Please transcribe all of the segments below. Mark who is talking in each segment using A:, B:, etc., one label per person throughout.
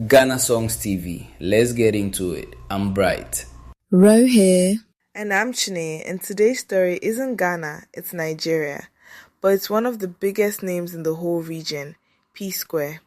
A: Ghana Songs TV. Let's get into it. I'm Bright.
B: Ro here.
C: And I'm Chine, and today's story isn't Ghana, it's Nigeria. But it's one of the biggest names in the whole region, P-Square.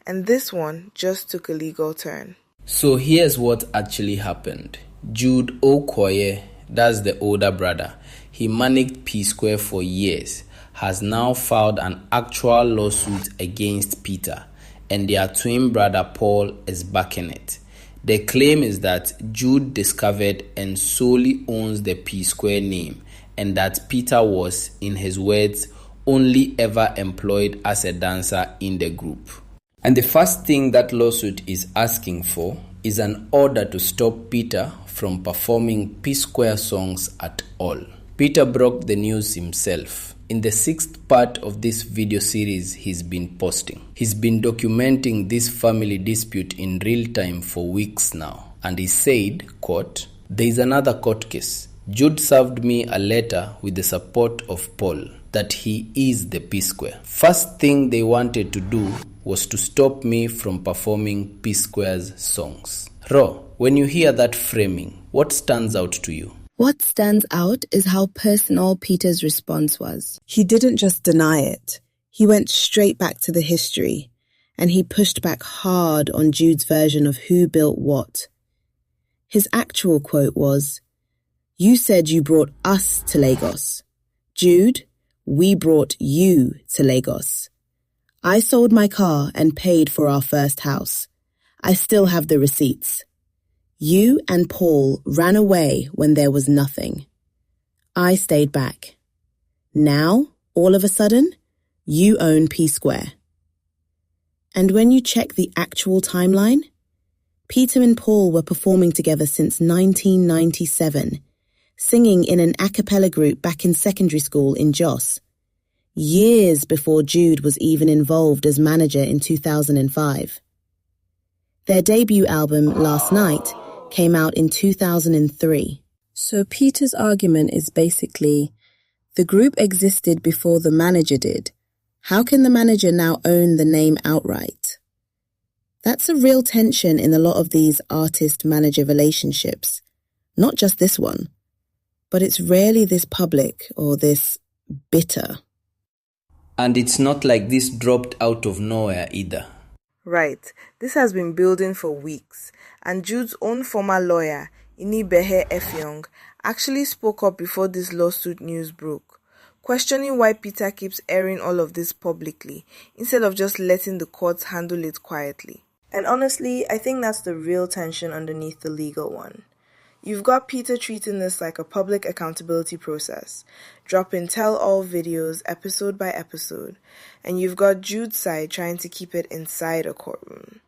C: And this one just took a legal turn.
A: So here's what actually happened. Jude Okoye, that's the older brother, he managed P-Square for years, has now filed an actual lawsuit against Peter, and their twin brother Paul is backing it. The claim is that Jude discovered and solely owns the P-Square name, and that Peter was, in his words, only ever employed as a dancer in the group. And the first thing that lawsuit is asking for is an order to stop Peter from performing P-Square songs at all. Peter broke the news himself in the 6th part of this video series he's been posting. He's been documenting this family dispute in real time for weeks now, and he said, quote, "There is another court case. Jude served me a letter with the support of Paul that he is the P-Square. First thing they wanted to do was to stop me from performing P-Square's songs." Ro, when you hear that framing, what stands out to you?
B: What stands out is how personal Peter's response was.
D: He didn't just deny it. He went straight back to the history, and he pushed back hard on Jude's version of who built what. His actual quote was, "You said you brought us to Lagos. Jude, we brought you to Lagos. I sold my car and paid for our first house. I still have the receipts. You and Paul ran away when there was nothing. I stayed back. Now, all of a sudden, you own P-Square." And when you check the actual timeline, Peter and Paul were performing together since 1997, singing in an a cappella group back in secondary school in Jos, years before Jude was even involved as manager in 2005. Their debut album, Last Night, came out in 2003.
B: So Peter's argument is basically, the group existed before the manager did. How can the manager now own the name outright? That's a real tension in a lot of these artist-manager relationships. Not just this one, but it's rarely this public or this bitter.
A: And it's not like this dropped out of nowhere either.
C: Right, this has been building for weeks, and Jude's own former lawyer, Inibehe Effiong, actually spoke up before this lawsuit news broke, questioning why Peter keeps airing all of this publicly, instead of just letting the courts handle it quietly. And honestly, I think that's the real tension underneath the legal one. You've got Peter treating this like a public accountability process, dropping tell-all videos episode by episode, and you've got Jude's side trying to keep it inside a courtroom.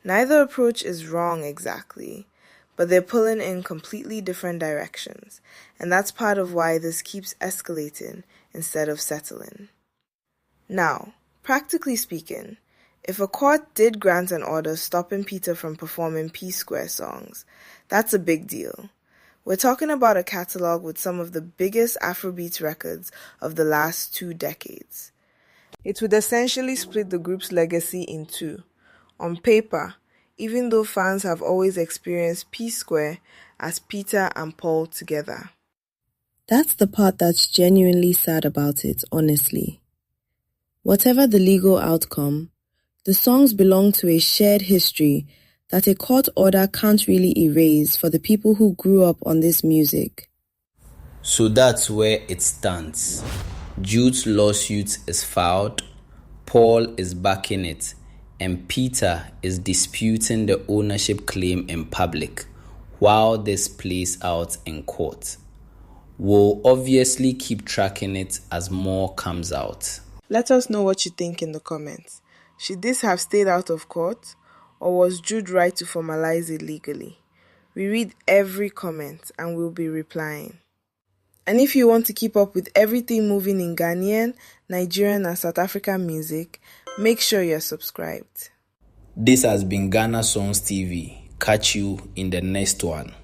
C: Neither approach is wrong exactly, but they're pulling in completely different directions, and that's part of why this keeps escalating instead of settling. Now, practically speaking, if a court did grant an order stopping Peter from performing P-Square songs, that's a big deal. We're talking about a catalog with some of the biggest Afrobeats records of the last 2 decades. It would essentially split the group's legacy in two. On paper, even though fans have always experienced P-Square as Peter and Paul together.
B: That's the part that's genuinely sad about it, honestly. Whatever the legal outcome, the songs belong to a shared history that a court order can't really erase for the people who grew up on this music.
A: So that's where it stands. Jude's lawsuit is filed, Paul is backing it, and Peter is disputing the ownership claim in public while this plays out in court. We'll obviously keep tracking it as more comes out.
C: Let us know what you think in the comments. Should this have stayed out of court, or was Jude right to formalize it legally? We read every comment and we'll be replying. And if you want to keep up with everything moving in Ghanaian, Nigerian and South African music, make sure you're subscribed.
A: This has been Ghana Songs TV. Catch you in the next one.